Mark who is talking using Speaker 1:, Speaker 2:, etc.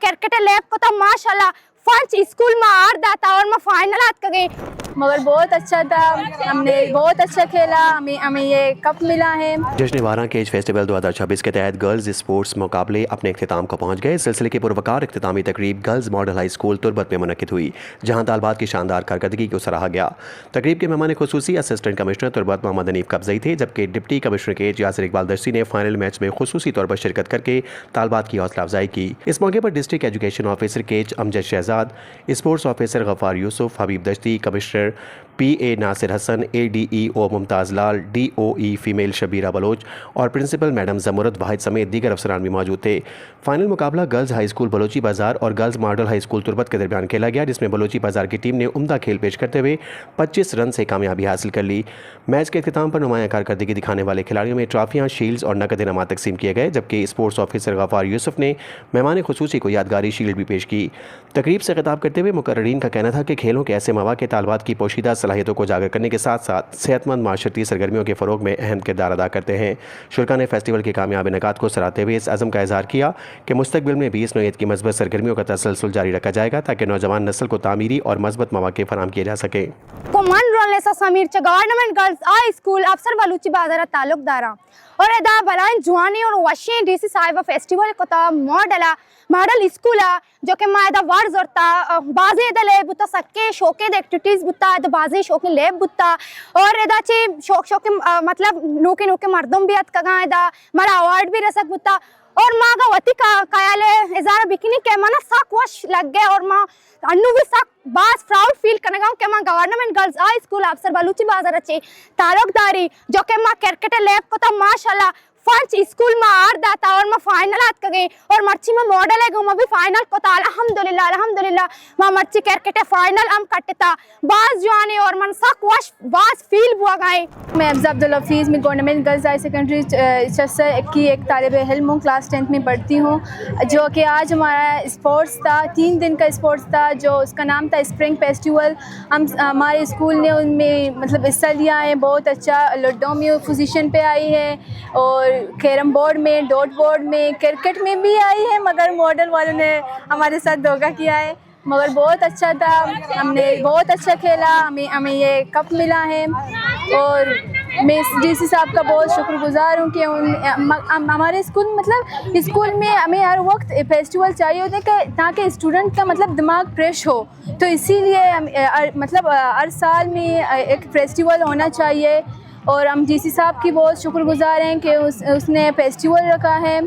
Speaker 1: Cricket lab को तो माशाल्लाह फंच स्कूल में आर दाता और मैं फाइनल हाथ गई
Speaker 2: मगर बहुत अच्छा था, हमने बहुत अच्छा खेला, हमें ये कप मिला है।
Speaker 3: जश्न 12 केज फेस्टिवल 2026 के तहत गर्ल्स स्पोर्ट्स मुकाबले अपने इख्तिताम को पहुंच गए। इस सिलसिले की पुरवकार इख्तितामी तकरीब गर्ल्स मॉडल हाई स्कूल तुरबत में मुनक्किद हुई, जहां तालबात की शानदार कारकर्दगी को सराहा गया। तकरीब के मेहमान खुसूसी असिस्टेंट कमिश्नर तुरबत मोहम्मद हनीफ कब्ज़ई थे, जबकि डिप्टी कमिश्नर केज यासिर इकबाल दर्शी ने फाइनल मैच में खुसूसी तौर पर शिरकत करके तालबात की हौसला अफजाई की। इस मौके पर district education officer Kech Amjad Shahzad, sports officer Ghaffar Yousuf, Habib Dashti, commissioner PA Nasir Hasan, ADEO Mumtaz Lal, DOE female Shabira Baloch और प्रिंसिपल मैडम जमुरत वाहिद समेत दीगर अफसरान भी मौजूद थे। फाइनल मुकाबला गर्ल्स हाई स्कूल बलोची बाजार और गर्ल्स मॉडल हाई स्कूल तुरबत के दरमियान खेला गया, जिसमें बलोची बाजार की टीम ने उम्दा खेल पेश करते हुए 25 रन से कामयाबी हासिल कर ली। मैच के अख्तिताम पर नुमायाँ कारकर्दगी दिखाने वाले खिलाड़ियों में ट्रॉफियाँ, शील्ड्स और नकद इनामात तकसीम किए गए, जबकि स्पोर्ट्स ऑफिसर गफ़ार यूसुफ ने मेहमान खुसूसी को यादगारी शील्ड भी पेश की। तकरीब से खिताब करते हुए मुकर्रीन का कहना था कि खेलों के ऐसे मौके तालबात की पोशीदा सलाहियतों को उजागर करने के साथ साथ सेहतमंद माशरती सरगर्मियों के फ़रोग में अहम किरदार अदा करते हैं। शुरा ने फेस्टिवल के कामयाब इनेकाद को सराहते हुए इस अज़म का इज़हार किया कि मुस्तकबिल में भी इस नौइयत की मज़बूत सरगर्मियों का तसलसल जारी रखा जाएगा, ताकि नौजवान नस्ल को तामीरी और मज़बूत मौके फराहम किए जा सके।
Speaker 1: Sameer government girls high school अफसर बलूची बाजार ताल्लुकदारा और एदा बलान जुआनी और वशी DC साहिबा फेस्टिवल को ता मॉडल स्कूल जो कि मायदा वार्ड जोरता बाजे द लेब बुता सक्के शोके द एक्टिविटीज बुता द बाजे शोके लेब बुता और एदा चे शोक मतलब नोके नोके मर्दम भी अत कगा एदा मारा अवार्ड भी रसक बुता और माँ का वती का कायाले इजारा बिकनी के माना साक वश लग गए और माँ अन्नू भी साक बास प्राउड फील करने का कि माँ गवर्नमेंट गर्ल्स हाई स्कूल अफसर बलूची बाजार अच्छे ताल्लुकदारी जो कि माँ क्रिकेट लैब को तो माशाल्लाह फंच स्कूल में आर दाता और मैं फाइनल हाथ गई और मर्ची में मॉडल है मैं भी फाइनल को था अल्हम्दुलिल्लाह माँ मर्ची क्रिकेट फाइनल हम कटता बास जुआने और मन साक वश बास फील हुआ गए।
Speaker 2: मैं अफजा अब्दुल हफीज़ में गवर्नमेंट गर्ल्स हाई सेकेंडरी चस्सर की एक तालिब इल्म हूँ, क्लास 10th में पढ़ती हूँ। जो कि आज हमारा स्पोर्ट्स था, 3 दिन का स्पोर्ट्स था, जो उसका नाम था स्प्रिंग फेस्टिवल। हम हमारे स्कूल ने उनमें मतलब हिस्सा लिया है, बहुत अच्छा लूडो में पोजीशन पे आई है और कैरम बोर्ड में, डॉट बोर्ड में, क्रिकेट में भी आई है, मगर मॉडल वालों ने हमारे साथ धोखा किया है। मगर बहुत अच्छा था, हमने बहुत अच्छा खेला, हमें ये कप मिला है और मैं DC साहब का बहुत शुक्रगुजार हूँ कि हमारे स्कूल मतलब स्कूल में हमें हर वक्त फेस्टिवल चाहिए होते हैं ताकि स्टूडेंट का मतलब दिमाग फ्रेश हो, तो इसीलिए मतलब हर साल में एक फेस्टिवल होना चाहिए और हम DC साहब की बहुत शुक्रगुजार हैं कि उसने फेस्टिवल रखा है।